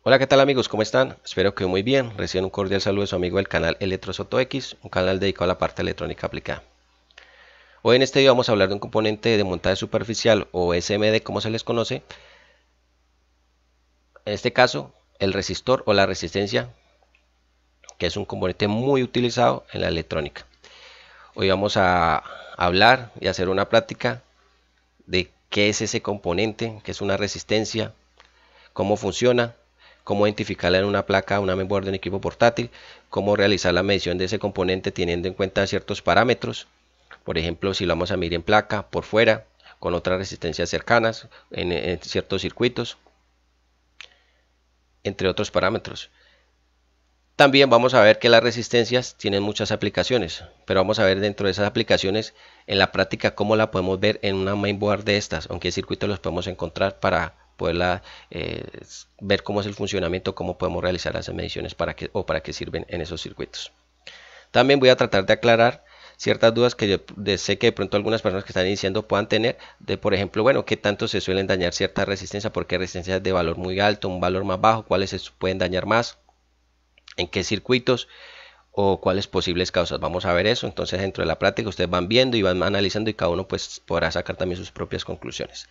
Hola, ¿qué tal amigos? ¿Cómo están? Espero que muy bien. Reciban un cordial saludo de su amigo del canal Electrosoto X, un canal dedicado a la parte electrónica aplicada. Hoy en este video vamos a hablar de un componente de montaje superficial o SMD como se les conoce. En este caso, el resistor o la resistencia, que es un componente muy utilizado en la electrónica. Hoy vamos a hablar y hacer una práctica de qué es ese componente, qué es una resistencia, cómo funciona, cómo identificarla en una placa, una mainboard de un equipo portátil, cómo realizar la medición de ese componente teniendo en cuenta ciertos parámetros. Por ejemplo, si lo vamos a medir en placa, por fuera, con otras resistencias cercanas, en ciertos circuitos, entre otros parámetros. También vamos a ver que las resistencias tienen muchas aplicaciones, pero vamos a ver dentro de esas aplicaciones en la práctica cómo la podemos ver en una mainboard de estas, aunque circuitos los podemos encontrar para poderla ver cómo es el funcionamiento, cómo podemos realizar las mediciones para qué sirven en esos circuitos. También voy a tratar de aclarar ciertas dudas que yo sé que de pronto algunas personas que están iniciando puedan tener, de por ejemplo, bueno, qué tanto se suelen dañar ciertas resistencias, por qué resistencias de valor muy alto, un valor más bajo, cuáles se pueden dañar más, en qué circuitos o cuáles posibles causas. Vamos a ver eso. Entonces dentro de la práctica ustedes van viendo y van analizando y cada uno pues podrá sacar también sus propias conclusiones.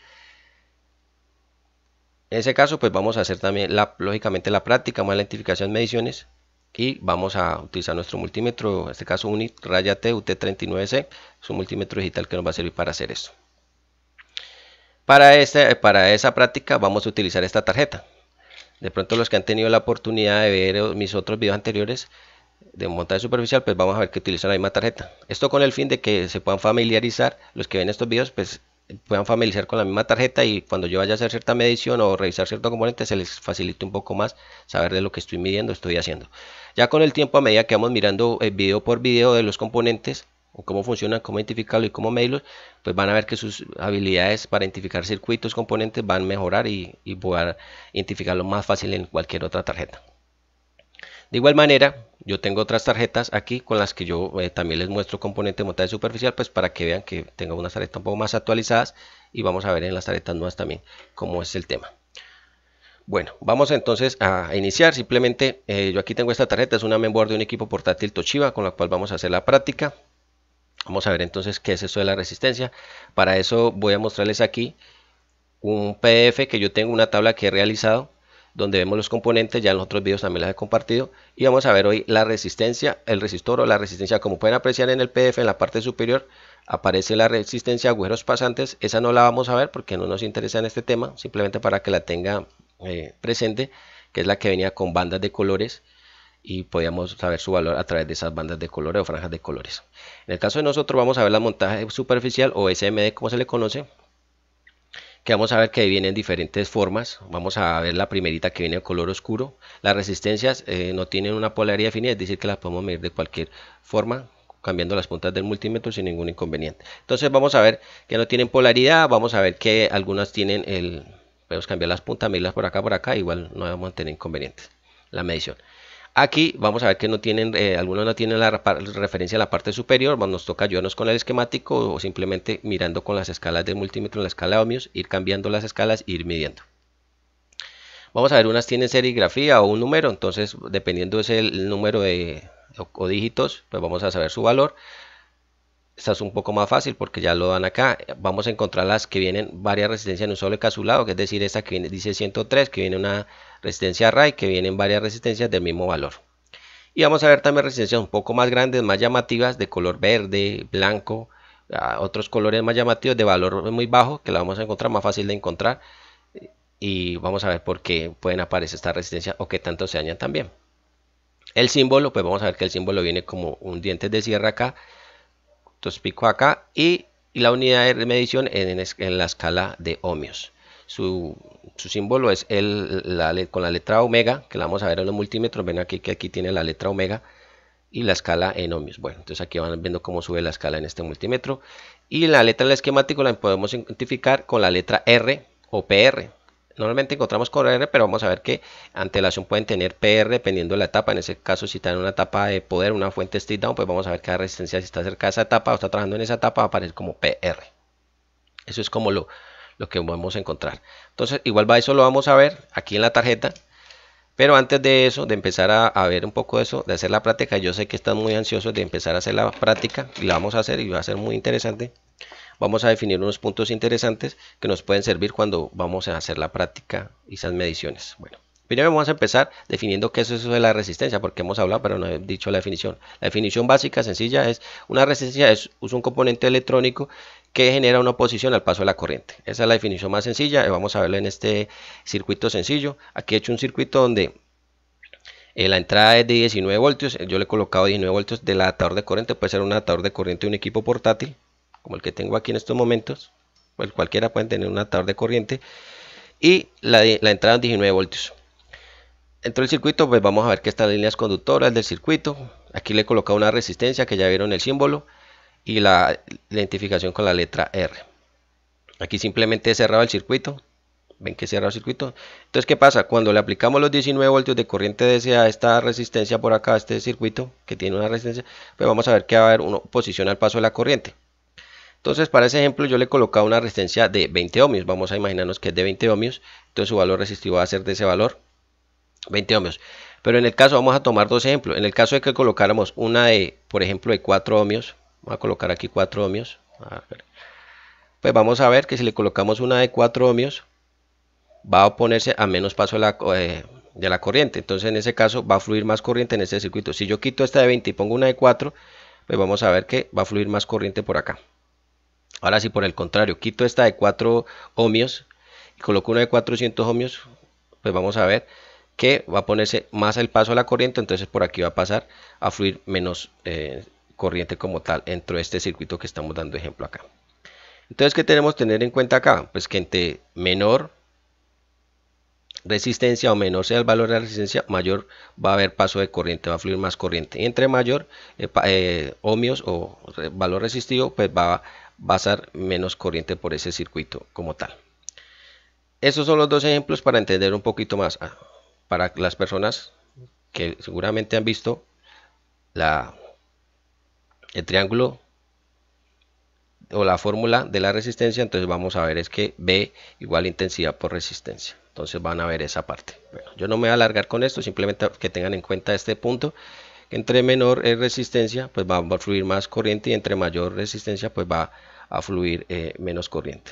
En ese caso pues vamos a hacer también lógicamente la práctica, más la identificación de mediciones y vamos a utilizar nuestro multímetro, en este caso Unit Raya T UT39C, es un multímetro digital que nos va a servir para hacer esto. Para esa práctica vamos a utilizar esta tarjeta. De pronto los que han tenido la oportunidad de ver mis otros videos anteriores de montaje superficial, pues vamos a ver que utiliza la misma tarjeta. Esto con el fin de que se puedan familiarizar, los que ven estos videos, pues puedan familiarizar con la misma tarjeta y cuando yo vaya a hacer cierta medición o revisar cierto componente, se les facilite un poco más saber de lo que estoy midiendo, estoy haciendo. Ya con el tiempo, a medida que vamos mirando video por video de los componentes, o cómo funcionan, cómo identificarlo y cómo medirlos, pues van a ver que sus habilidades para identificar circuitos, componentes van a mejorar y poder identificarlo más fácil en cualquier otra tarjeta. De igual manera, yo tengo otras tarjetas aquí con las que yo también les muestro componente de montaje superficial, pues para que vean que tengo unas tarjetas un poco más actualizadas y vamos a ver en las tarjetas nuevas también cómo es el tema. Bueno, vamos entonces a iniciar. Simplemente yo aquí tengo esta tarjeta, es una mainboard de un equipo portátil Toshiba con la cual vamos a hacer la práctica. Vamos a ver entonces qué es eso de la resistencia. Para eso voy a mostrarles aquí un PDF que yo tengo, una tabla que he realizado donde vemos los componentes, ya en los otros videos también las he compartido y vamos a ver hoy la resistencia, el resistor o la resistencia. Como pueden apreciar en el PDF, en la parte superior aparece la resistencia a agujeros pasantes. Esa no la vamos a ver porque no nos interesa en este tema, simplemente para que la tenga presente, que es la que venía con bandas de colores y podíamos saber su valor a través de esas bandas de colores o franjas de colores. En el caso de nosotros vamos a ver la montaje superficial o SMD como se le conoce, que vamos a ver que vienen diferentes formas. Vamos a ver la primerita que viene de color oscuro. Las resistencias no tienen una polaridad definida, es decir que las podemos medir de cualquier forma cambiando las puntas del multímetro sin ningún inconveniente. Entonces vamos a ver que no tienen polaridad, vamos a ver que algunas tienen podemos cambiar las puntas, medirlas por acá, igual no vamos a tener inconvenientes la medición. Aquí vamos a ver que no tienen, algunos no tienen la referencia a la parte superior, nos toca ayudarnos con el esquemático o simplemente mirando con las escalas de multímetro en la escala de ohmios, ir cambiando las escalas e ir midiendo. Vamos a ver, unas tienen serigrafía o un número, entonces dependiendo es el número o dígitos, pues vamos a saber su valor. Esta es un poco más fácil porque ya lo dan acá. Vamos a encontrar las que vienen varias resistencias en un solo encapsulado, que es decir, esta que viene, dice 103, que viene una resistencia array, que vienen varias resistencias del mismo valor. Y vamos a ver también resistencias un poco más grandes, más llamativas, de color verde, blanco, otros colores más llamativos de valor muy bajo, que la vamos a encontrar más fácil de encontrar. Y vamos a ver por qué pueden aparecer estas resistencias o qué tanto se dañan también. El símbolo, pues vamos a ver que el símbolo viene como un diente de cierre acá. Entonces pico acá y la unidad de medición en la escala de ohmios. Su símbolo es con la letra omega, que la vamos a ver en los multímetros. Ven aquí que aquí tiene la letra omega y la escala en ohmios. Bueno, entonces aquí van viendo cómo sube la escala en este multímetro. Y la letra del esquemático la podemos identificar con la letra R o PR. Normalmente encontramos con R, pero vamos a ver que antelación pueden tener PR dependiendo de la etapa. En ese caso, si está en una etapa de poder, una fuente step down, pues vamos a ver que la resistencia, si está cerca de esa etapa o está trabajando en esa etapa, va a aparecer como PR. Eso es como lo que vamos a encontrar. Entonces, igual eso lo vamos a ver aquí en la tarjeta. Pero antes de eso, de empezar a ver un poco de eso, de hacer la práctica, yo sé que están muy ansiosos de empezar a hacer la práctica y la vamos a hacer y va a ser muy interesante. Vamos a definir unos puntos interesantes que nos pueden servir cuando vamos a hacer la práctica y esas mediciones. Bueno, primero vamos a empezar definiendo qué es eso de la resistencia, porque hemos hablado pero no he dicho la definición. La definición básica, sencilla, es una resistencia es un componente electrónico que genera una oposición al paso de la corriente. Esa es la definición más sencilla, vamos a verlo en este circuito sencillo. Aquí he hecho un circuito donde la entrada es de 19 voltios, yo le he colocado 19 voltios del adaptador de corriente, puede ser un adaptador de corriente de un equipo portátil, como el que tengo aquí en estos momentos, pues cualquiera puede tener un adaptador de corriente, y la entrada es 19 voltios. Dentro del circuito pues vamos a ver que estas líneas conductoras del circuito, aquí le he colocado una resistencia que ya vieron el símbolo, y la identificación con la letra R. Aquí simplemente he cerrado el circuito. Ven que he cerrado el circuito. Entonces, ¿qué pasa? Cuando le aplicamos los 19 voltios de corriente DC a esta resistencia por acá, a este circuito que tiene una resistencia, pues vamos a ver que va a haber una oposición al paso de la corriente. Entonces, para ese ejemplo, yo le he colocado una resistencia de 20 ohmios. Vamos a imaginarnos que es de 20 ohmios. Entonces, su valor resistivo va a ser de ese valor, 20 ohmios. Pero en el caso, vamos a tomar dos ejemplos. En el caso de que colocáramos una de, por ejemplo, de 4 ohmios, vamos a colocar aquí 4 ohmios. Pues vamos a ver que si le colocamos una de 4 ohmios, va a oponerse a menos paso de la corriente. Entonces en ese caso va a fluir más corriente en este circuito. Si yo quito esta de 20 y pongo una de 4, pues vamos a ver que va a fluir más corriente por acá. Ahora si por el contrario quito esta de 4 ohmios y coloco una de 400 ohmios, pues vamos a ver que va a ponerse más el paso a la corriente, entonces por aquí va a pasar a fluir menos corriente como tal dentro de este circuito que estamos dando ejemplo acá. Entonces, ¿qué tenemos que tener en cuenta acá? Pues que entre menor resistencia o menor sea el valor de la resistencia, mayor va a haber paso de corriente, va a fluir más corriente. Y entre mayor ohmios o valor resistivo, pues va a pasar menos corriente por ese circuito como tal. Esos son los dos ejemplos para entender un poquito más. Para las personas que seguramente han visto el triángulo o la fórmula de la resistencia, entonces vamos a ver es que B igual intensidad por resistencia. Entonces van a ver esa parte. Bueno, yo no me voy a alargar con esto, simplemente que tengan en cuenta este punto. Entre menor resistencia, pues va a fluir más corriente, y entre mayor resistencia, pues va a fluir menos corriente.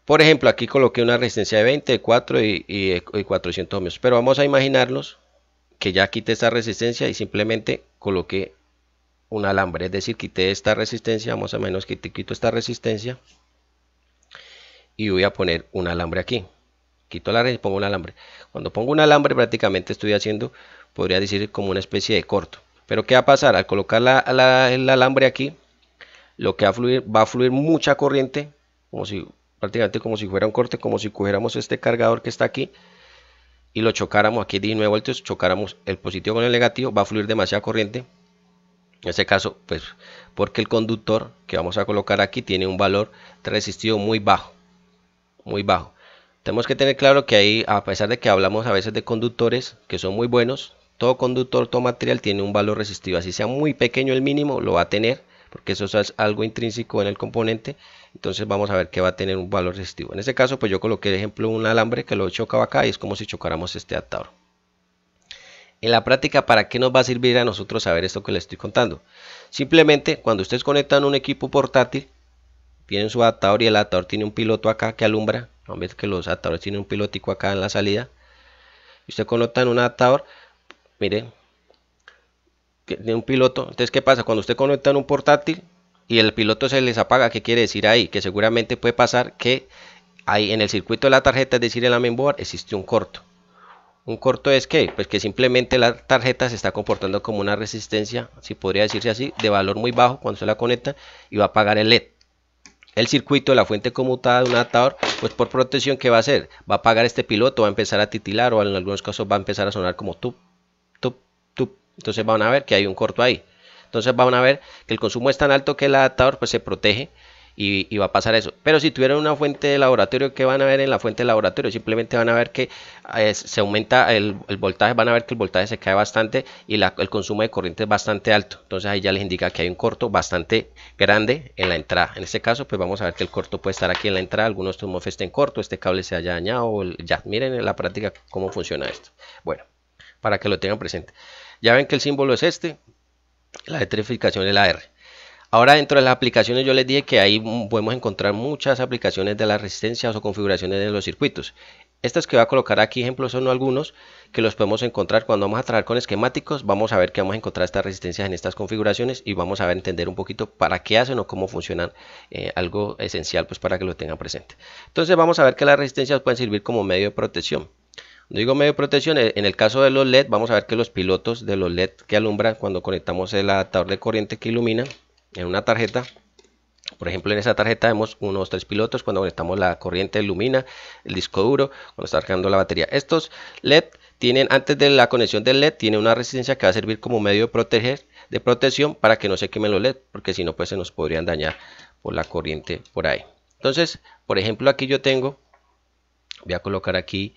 Por ejemplo, aquí coloqué una resistencia de 20, de 4 y 400 ohmios. Pero vamos a imaginarnos que ya quité esta resistencia y simplemente coloqué un alambre. Es decir, quité esta resistencia, vamos a menos que quito esta resistencia y voy a poner un alambre aquí. Quito la red y pongo un alambre. Cuando pongo un alambre prácticamente estoy haciendo, podría decir, como una especie de corto. Pero ¿qué va a pasar? Al colocar el alambre aquí, lo que va a fluir mucha corriente, prácticamente como si fuera un corte, como si cogiéramos este cargador que está aquí y lo chocáramos aquí 19 voltios, chocáramos el positivo con el negativo, va a fluir demasiada corriente. En este caso, pues porque el conductor que vamos a colocar aquí tiene un valor resistivo muy bajo, muy bajo. Tenemos que tener claro que ahí, a pesar de que hablamos a veces de conductores que son muy buenos, todo conductor, todo material tiene un valor resistivo, así sea muy pequeño el mínimo, lo va a tener, porque eso es algo intrínseco en el componente. Entonces vamos a ver que va a tener un valor resistivo. En este caso, pues yo coloqué de ejemplo un alambre que lo chocaba acá y es como si chocáramos este adaptador. En la práctica, ¿para qué nos va a servir a nosotros saber esto que les estoy contando? Simplemente cuando ustedes conectan un equipo portátil, tienen su adaptador y el adaptador tiene un piloto acá que alumbra. Ven que los adaptadores tienen un pilotico acá en la salida. Y usted conecta en un adaptador, miren, tiene un piloto. Entonces, ¿qué pasa? Cuando usted conecta en un portátil y el piloto se les apaga, ¿qué quiere decir ahí? Que seguramente puede pasar que ahí en el circuito de la tarjeta, es decir, en la mainboard, existe un corto. ¿Un corto es qué? Pues que simplemente la tarjeta se está comportando como una resistencia, si podría decirse así, de valor muy bajo cuando se la conecta y va a apagar el LED. El circuito, la fuente conmutada de un adaptador, pues por protección, ¿qué va a hacer? Va a apagar este piloto, va a empezar a titilar o en algunos casos va a empezar a sonar como tup, tup, tup. Entonces van a ver que hay un corto ahí. Entonces van a ver que el consumo es tan alto que el adaptador pues se protege y va a pasar eso. Pero si tuvieran una fuente de laboratorio, ¿qué van a ver en la fuente de laboratorio? Simplemente van a ver que se aumenta el voltaje, van a ver que el voltaje se cae bastante y el consumo de corriente es bastante alto. Entonces ahí ya les indica que hay un corto bastante grande en la entrada. En este caso pues vamos a ver que el corto puede estar aquí en la entrada, algunos MOSFET estén corto, este cable se haya dañado, ya miren en la práctica cómo funciona esto. Bueno, para que lo tengan presente. Ya ven que el símbolo es este, la electrificación es la R. Ahora dentro de las aplicaciones yo les dije que ahí podemos encontrar muchas aplicaciones de las resistencias o configuraciones de los circuitos. Estas que voy a colocar aquí ejemplos son algunos que los podemos encontrar cuando vamos a trabajar con esquemáticos. Vamos a ver que vamos a encontrar estas resistencias en estas configuraciones y vamos a ver entender un poquito para qué hacen o cómo funcionan, algo esencial pues para que lo tengan presente. Entonces vamos a ver que las resistencias pueden servir como medio de protección. Cuando digo medio de protección, en el caso de los LED vamos a ver que los pilotos de los LED que alumbran cuando conectamos el adaptador de corriente que ilumina en una tarjeta, por ejemplo en esa tarjeta vemos unos 3 pilotos. Cuando conectamos la corriente ilumina el disco duro, cuando está cargando la batería. Estos LED tienen, antes de la conexión del LED, tiene una resistencia que va a servir como medio de protección para que no se quemen los LED, porque si no pues se nos podrían dañar por la corriente por ahí. Entonces por ejemplo aquí yo tengo, voy a colocar aquí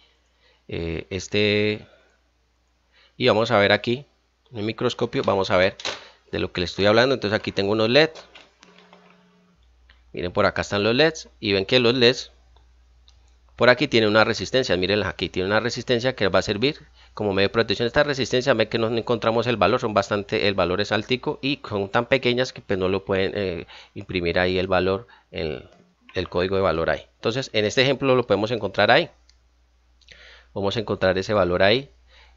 y vamos a ver aquí en el microscopio, vamos a ver de lo que les estoy hablando. Entonces aquí tengo unos LED, miren por acá están los LEDs y ven que los LEDs por aquí tienen una resistencia, miren aquí tiene una resistencia que va a servir como medio de protección. Esta resistencia, ven que no encontramos el valor, son bastante, el valor es altico y son tan pequeñas que pues no lo pueden imprimir ahí el valor, el código de valor ahí. Entonces en este ejemplo lo podemos encontrar ahí, vamos a encontrar ese valor ahí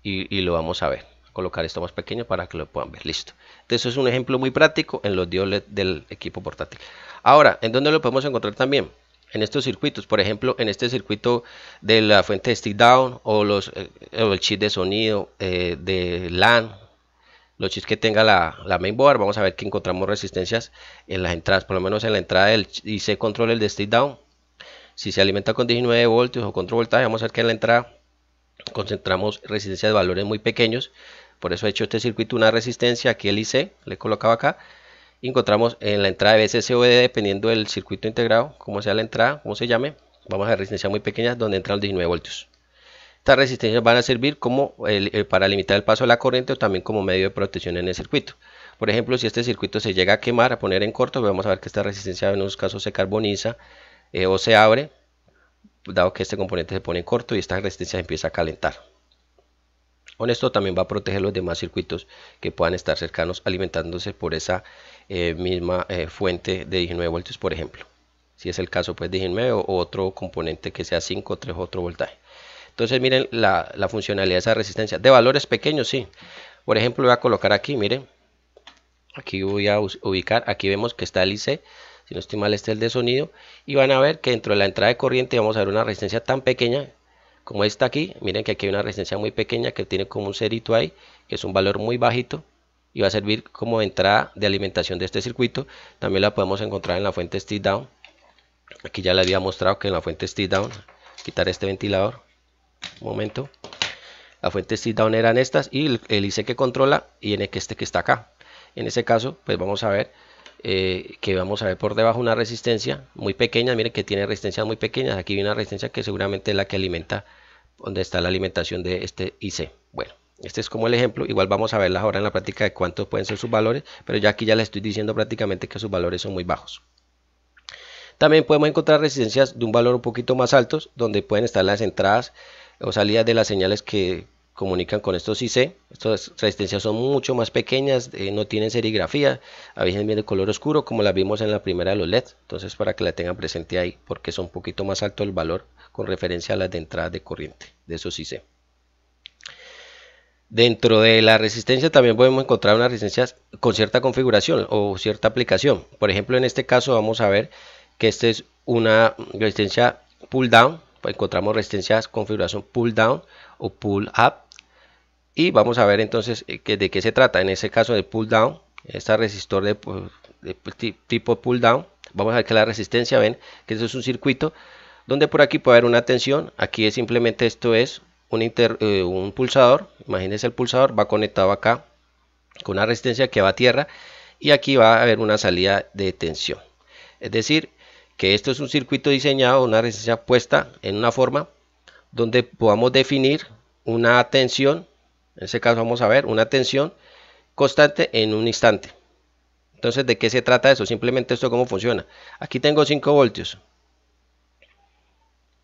y lo vamos a ver. Colocar esto más pequeño para que lo puedan ver. Listo. Entonces es un ejemplo muy práctico en los diodos LED del equipo portátil. Ahora, ¿en dónde lo podemos encontrar también? En estos circuitos, por ejemplo, en este circuito de la fuente de stick down o el chip de sonido de LAN, los chips que tenga la mainboard, vamos a ver que encontramos resistencias en las entradas, por lo menos en la entrada del IC control, el de stick down. Si se alimenta con 19 voltios o control voltaje, vamos a ver que en la entrada concentramos resistencia de valores muy pequeños. Por eso he hecho este circuito una resistencia, aquí el IC, le he colocado acá. Y encontramos en la entrada de BCCOD, dependiendo del circuito integrado, como sea la entrada, como se llame, vamos a ver resistencias muy pequeñas donde entran los 19 voltios. Estas resistencias van a servir como para limitar el paso de la corriente o también como medio de protección en el circuito. Por ejemplo, si este circuito se llega a quemar, a poner en corto, vamos a ver que esta resistencia en unos casos se carboniza o se abre, dado que este componente se pone en corto y esta resistencia empieza a calentar. Con esto también va a proteger los demás circuitos que puedan estar cercanos alimentándose por esa misma fuente de 19 voltios, por ejemplo. Si es el caso pues de 19 o otro componente que sea 5 o 3 otro voltaje. Entonces miren la funcionalidad de esa resistencia. De valores pequeños, sí. Por ejemplo voy a colocar aquí, miren. Aquí voy a ubicar, aquí vemos que está el IC. Si no estoy mal, este es el de sonido. Y van a ver que dentro de la entrada de corriente vamos a ver una resistencia tan pequeña como esta aquí. Miren que aquí hay una resistencia muy pequeña que tiene como un cerito ahí, que es un valor muy bajito y va a servir como entrada de alimentación de este circuito. También la podemos encontrar en la fuente step down. Aquí ya les había mostrado que en la fuente step down, quitar este ventilador un momento, la fuente step down eran estas y el IC que controla y en este que está acá. En ese caso pues vamos a ver que vamos a ver por debajo una resistencia muy pequeña. Miren que tiene resistencias muy pequeñas. Aquí hay una resistencia que seguramente es la que alimenta, donde está la alimentación de este IC. Bueno, este es como el ejemplo. Igual vamos a verlas ahora en la práctica de cuántos pueden ser sus valores, pero ya aquí ya les estoy diciendo prácticamente que sus valores son muy bajos. También podemos encontrar resistencias de un valor un poquito más altos, donde pueden estar las entradas o salidas de las señales que comunican con estos IC. Estas resistencias son mucho más pequeñas, no tienen serigrafía, a veces vienen de color oscuro como las vimos en la primera de los LED. Entonces para que la tengan presente ahí, porque son un poquito más alto el valor con referencia a las de entrada de corriente de esos IC. Dentro de la resistencia también podemos encontrar unas resistencias con cierta configuración o cierta aplicación. Por ejemplo, en este caso vamos a ver que esta es una resistencia pull down. Encontramos resistencias configuración pull down o pull up. Y vamos a ver entonces de qué se trata. En ese caso de pull down, este resistor de tipo pull down, vamos a ver que la resistencia, ven que esto es un circuito donde por aquí puede haber una tensión. Aquí es simplemente esto es un pulsador. Imagínense, el pulsador va conectado acá con una resistencia que va a tierra y aquí va a haber una salida de tensión. Es decir, que esto es un circuito diseñado, una resistencia puesta en una forma donde podamos definir una tensión, en este caso vamos a ver una tensión constante en un instante. Entonces, ¿de qué se trata eso? Simplemente esto cómo funciona. Aquí tengo 5 voltios.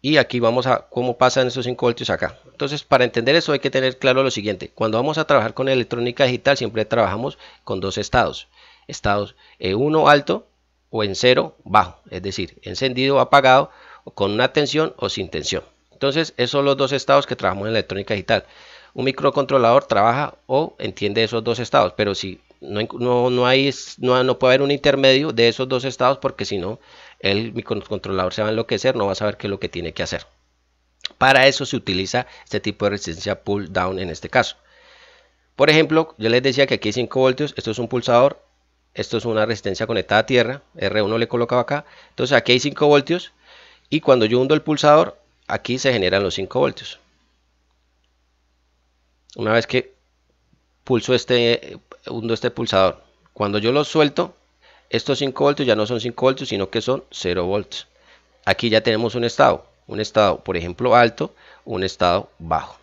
Y aquí vamos a cómo pasan esos 5 voltios acá. Entonces, para entender eso hay que tener claro lo siguiente. Cuando vamos a trabajar con electrónica digital, siempre trabajamos con dos estados. Estados 1 alto o en 0 bajo. Es decir, encendido o apagado, o con una tensión o sin tensión. Entonces, esos son los dos estados que trabajamos en electrónica digital. Un microcontrolador trabaja o entiende esos dos estados, pero si no puede haber un intermedio de esos dos estados, porque si no, el microcontrolador se va a enloquecer, no va a saber qué es lo que tiene que hacer. Para eso se utiliza este tipo de resistencia pull down en este caso. Por ejemplo, yo les decía que aquí hay 5 voltios, esto es un pulsador, esto es una resistencia conectada a tierra, R1 le he colocado acá, entonces aquí hay 5 voltios y cuando yo hundo el pulsador, aquí se generan los 5 voltios. Una vez que hundo este pulsador, cuando yo lo suelto, estos 5 voltios ya no son 5 voltios, sino que son 0 voltios. Aquí ya tenemos un estado, por ejemplo, alto, un estado bajo.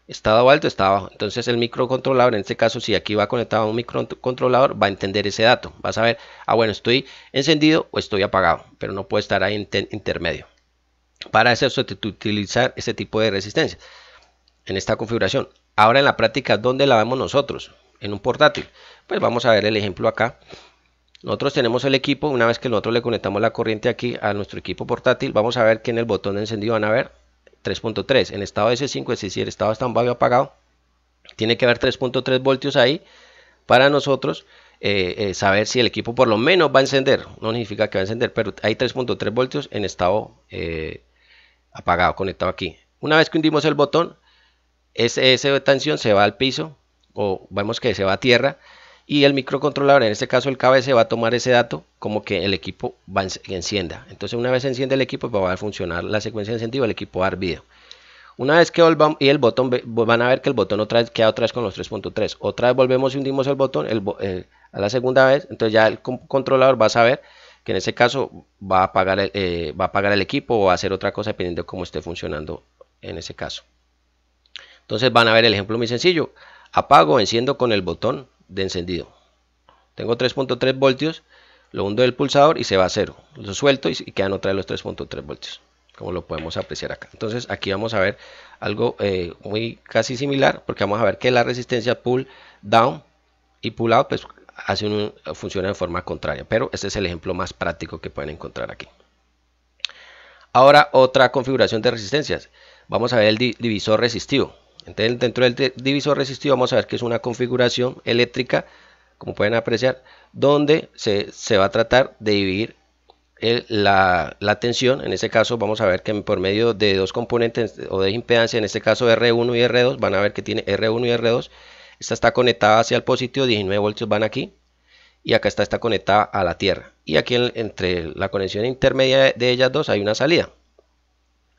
Estado alto, estado bajo. Entonces el microcontrolador, en este caso, si aquí va conectado a un microcontrolador, va a entender ese dato. Va a saber, bueno, estoy encendido o estoy apagado, pero no puede estar ahí intermedio. Para eso se utilizar este tipo de resistencia en esta configuración. Ahora en la práctica, ¿dónde la vemos nosotros? En un portátil. Pues vamos a ver el ejemplo acá. Nosotros tenemos el equipo, una vez que nosotros le conectamos la corriente aquí a nuestro equipo portátil, vamos a ver que en el botón de encendido van a ver 3.3, en estado S5, es decir, estado stand-by apagado, tiene que haber 3.3 voltios ahí para nosotros saber si el equipo por lo menos va a encender, no significa que va a encender, pero hay 3.3 voltios en estado apagado, conectado aquí. Una vez que hundimos el botón, esa tensión se va al piso, o vemos que se va a tierra, y el microcontrolador, en este caso el KBC, va a tomar ese dato como que el equipo encienda. Entonces una vez enciende el equipo, va a funcionar la secuencia de encendido, el equipo va a dar video. Una vez que volvamos y el botón, van a ver que el botón queda otra vez con los 3.3. Otra vez volvemos y hundimos el botón a la segunda vez, entonces ya el controlador va a saber que en ese caso va a apagar el equipo o va a hacer otra cosa dependiendo de cómo esté funcionando en ese caso. Entonces van a ver el ejemplo muy sencillo. Apago o enciendo con el botón de encendido. Tengo 3.3 voltios, lo hundo del pulsador y se va a 0. Lo suelto y quedan otra vez los 3.3 voltios, como lo podemos apreciar acá. Entonces aquí vamos a ver algo muy casi similar, porque vamos a ver que la resistencia pull down y pull out pues funciona de forma contraria, pero este es el ejemplo más práctico que pueden encontrar aquí. Ahora otra configuración de resistencias, vamos a ver el divisor resistivo. Entonces, dentro del divisor resistivo vamos a ver que es una configuración eléctrica, como pueden apreciar, donde se va a tratar de dividir la tensión. En este caso vamos a ver que por medio de dos componentes o de impedancia, en este caso R1 y R2, van a ver que tiene R1 y R2. Esta está conectada hacia el positivo, 19 voltios van aquí, y acá está conectada a la tierra. Y aquí entre la conexión intermedia de ellas dos hay una salida.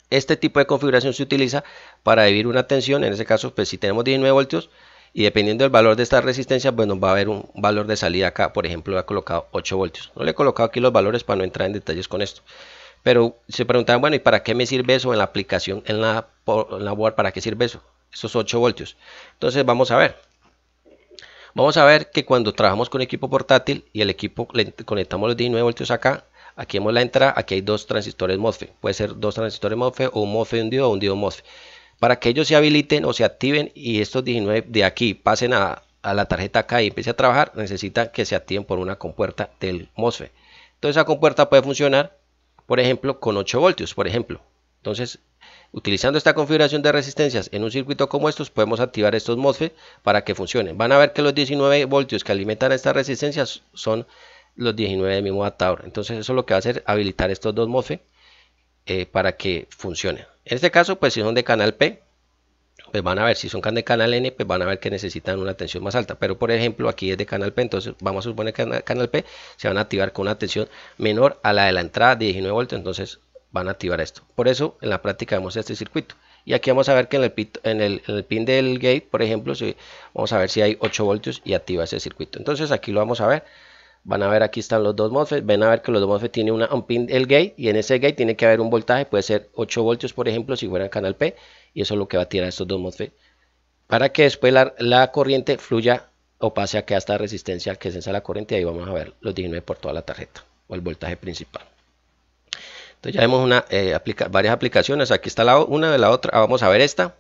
Este tipo de configuración se utiliza para dividir una tensión, en este caso pues si tenemos 19 voltios y dependiendo del valor de esta resistencia pues nos va a haber un valor de salida acá, por ejemplo he colocado 8 voltios, no le he colocado aquí los valores para no entrar en detalles con esto, pero se preguntan, bueno, ¿y para qué me sirve eso en la aplicación, en la board, para qué sirve eso? Esos 8 voltios, entonces vamos a ver que cuando trabajamos con equipo portátil y el equipo le conectamos los 19 voltios acá, aquí vemos la entrada, aquí hay dos transistores MOSFET, puede ser dos transistores MOSFET o un MOSFET hundido o hundido MOSFET. Para que ellos se habiliten o se activen y estos 19 de aquí pasen a la tarjeta acá y empiece a trabajar, necesitan que se activen por una compuerta del MOSFET. Entonces esa compuerta puede funcionar, por ejemplo, con 8 voltios, por ejemplo. Entonces, utilizando esta configuración de resistencias en un circuito como estos, podemos activar estos MOSFET para que funcionen. Van a ver que los 19 voltios que alimentan estas resistencias son los 19 del mismo adaptador. Entonces eso lo que va a hacer es habilitar estos dos MOSFET para que funcione. En este caso pues si son de canal P, pues van a ver, si son de canal N, pues van a ver que necesitan una tensión más alta, pero por ejemplo aquí es de canal P, entonces vamos a suponer que canal P se van a activar con una tensión menor a la de la entrada de 19 voltios, entonces van a activar esto. Por eso en la práctica vemos este circuito. Y aquí vamos a ver que en el pin del gate, por ejemplo, vamos a ver si hay 8 voltios y activa ese circuito. Entonces aquí lo vamos a ver. Van a ver, aquí están los dos MOSFET, ven a ver que los dos MOSFET tienen un pin, el gate, y en ese gate tiene que haber un voltaje, puede ser 8 voltios por ejemplo, si fuera canal P, y eso es lo que va a tirar estos dos MOSFET, para que después la corriente fluya o pase aquí a esta resistencia que es esa la corriente, y ahí vamos a ver los 19 por toda la tarjeta, o el voltaje principal. Entonces ya vemos varias aplicaciones, aquí está una de la otra, vamos a ver este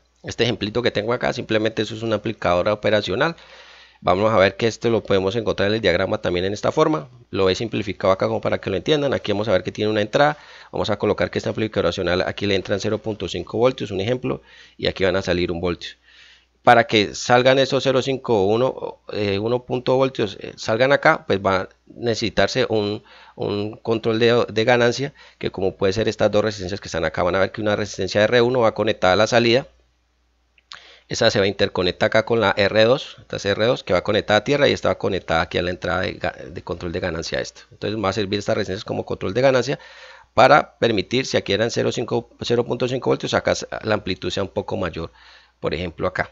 ejemplito que tengo acá, simplemente eso es una aplicadora operacional. Vamos a ver que esto lo podemos encontrar en el diagrama también en esta forma. Lo he simplificado acá como para que lo entiendan. Aquí vamos a ver que tiene una entrada. Vamos a colocar que esta aplicadora operacional aquí le entran 0.5 voltios, un ejemplo, y aquí van a salir 1 voltio. Para que salgan esos 0.5 o 1 voltios, salgan acá, pues va a necesitarse un control de ganancia, que como puede ser estas dos resistencias que están acá. Van a ver que una resistencia R1 va conectada a la salida. Esa se va a interconectar acá con la R2, esta es R2 que va conectada a tierra, y esta va conectada aquí a la entrada de control de ganancia esto. Entonces va a servir estas resistencias como control de ganancia para permitir, si aquí eran 0.5 voltios, acá la amplitud sea un poco mayor, por ejemplo acá.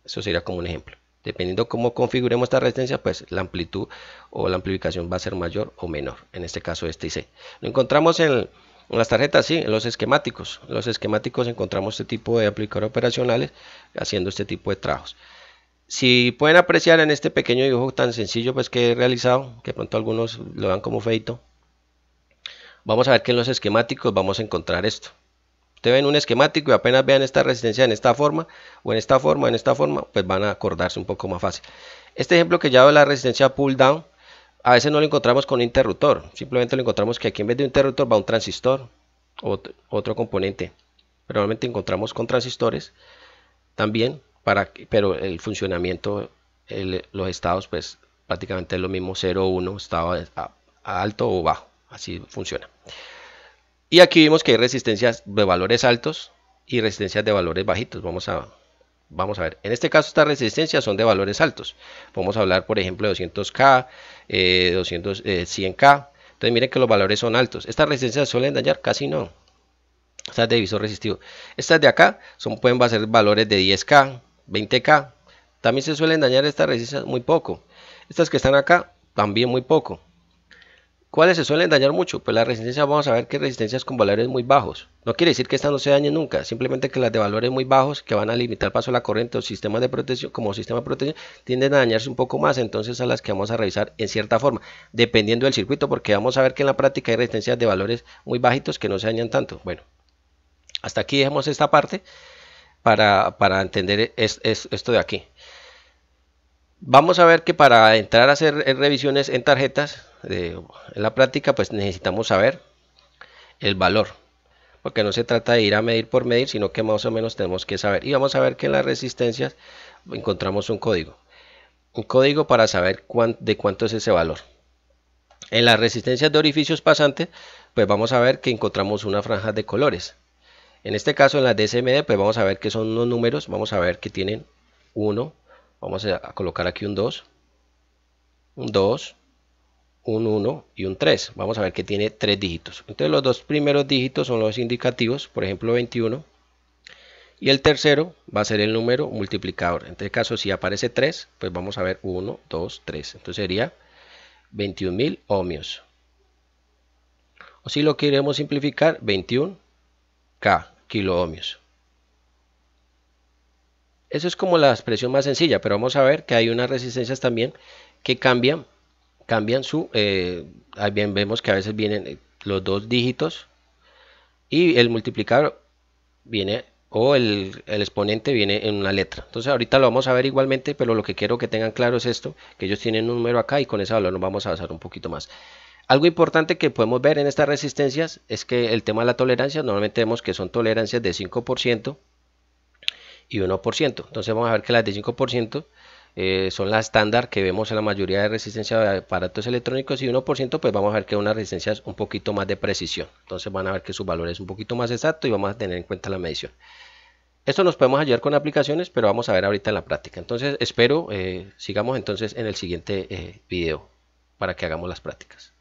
Eso sería como un ejemplo. Dependiendo cómo configuremos esta resistencia, pues la amplitud o la amplificación va a ser mayor o menor. En este caso este y C. Lo encontramos en las tarjetas, sí, en los esquemáticos. En los esquemáticos encontramos este tipo de aplicadores operacionales haciendo este tipo de trabajos. Si pueden apreciar en este pequeño dibujo tan sencillo pues que he realizado, que de pronto algunos lo dan como feito, vamos a ver que en los esquemáticos vamos a encontrar esto. Ustedes ven un esquemático y apenas vean esta resistencia en esta forma, o en esta forma, pues van a acordarse un poco más fácil. Este ejemplo que ya veo, la resistencia pull down, a veces no lo encontramos con un interruptor, simplemente lo encontramos que aquí en vez de un interruptor va un transistor, otro componente. Pero normalmente encontramos con transistores también, pero el funcionamiento, los estados, pues prácticamente es lo mismo, 0, 1, estado a alto o bajo, así funciona. Y aquí vimos que hay resistencias de valores altos y resistencias de valores bajitos. Vamos a ver. En este caso estas resistencias son de valores altos. Vamos a hablar por ejemplo de 200K, 100K. Entonces miren que los valores son altos. ¿Estas resistencias suelen dañar? Casi no. Estas de divisor resistivo. Estas de acá pueden ser valores de 10K, 20K. También se suelen dañar estas resistencias muy poco. Estas que están acá también muy poco. ¿Cuáles se suelen dañar mucho? Pues las resistencias, vamos a ver que resistencias con valores muy bajos. No quiere decir que estas no se dañen nunca, simplemente que las de valores muy bajos, que van a limitar el paso de la corriente o sistemas de protección, como sistema de protección, tienden a dañarse un poco más, entonces a las que vamos a revisar en cierta forma, dependiendo del circuito, porque vamos a ver que en la práctica hay resistencias de valores muy bajitos que no se dañan tanto. Bueno, hasta aquí dejemos esta parte para entender esto de aquí. Vamos a ver que para entrar a hacer revisiones en tarjetas, en la práctica, pues necesitamos saber el valor, porque no se trata de ir a medir por medir, sino que más o menos tenemos que saber. Y vamos a ver que en las resistencias encontramos un código para saber de cuánto es ese valor. En las resistencias de orificios pasantes, pues vamos a ver que encontramos una franja de colores. En este caso, en las DSMD, pues vamos a ver que son unos números, vamos a ver que tienen 1, vamos a colocar aquí un 2, un 2, un 1 y un 3. Vamos a ver que tiene 3 dígitos. Entonces los dos primeros dígitos son los indicativos, por ejemplo 21. Y el tercero va a ser el número multiplicador. En este caso, si aparece 3, pues vamos a ver 1, 2, 3. Entonces sería 21.000 ohmios. O si lo queremos simplificar, 21K kiloohmios. Eso es como la expresión más sencilla, pero vamos a ver que hay unas resistencias también que cambian su, ahí bien vemos que a veces vienen los dos dígitos y el multiplicador viene, o el exponente viene en una letra. Entonces ahorita lo vamos a ver igualmente, pero lo que quiero que tengan claro es esto, que ellos tienen un número acá y con ese valor nos vamos a basar un poquito más. Algo importante que podemos ver en estas resistencias es que el tema de la tolerancia, normalmente vemos que son tolerancias de 5% y 1%. Entonces vamos a ver que las de 5% son las estándar que vemos en la mayoría de resistencia de aparatos electrónicos, y 1% pues vamos a ver que una resistencia es un poquito más de precisión. Entonces van a ver que su valor es un poquito más exacto y vamos a tener en cuenta la medición. Esto nos podemos ayudar con aplicaciones, pero vamos a ver ahorita en la práctica. Entonces espero sigamos entonces en el siguiente video para que hagamos las prácticas.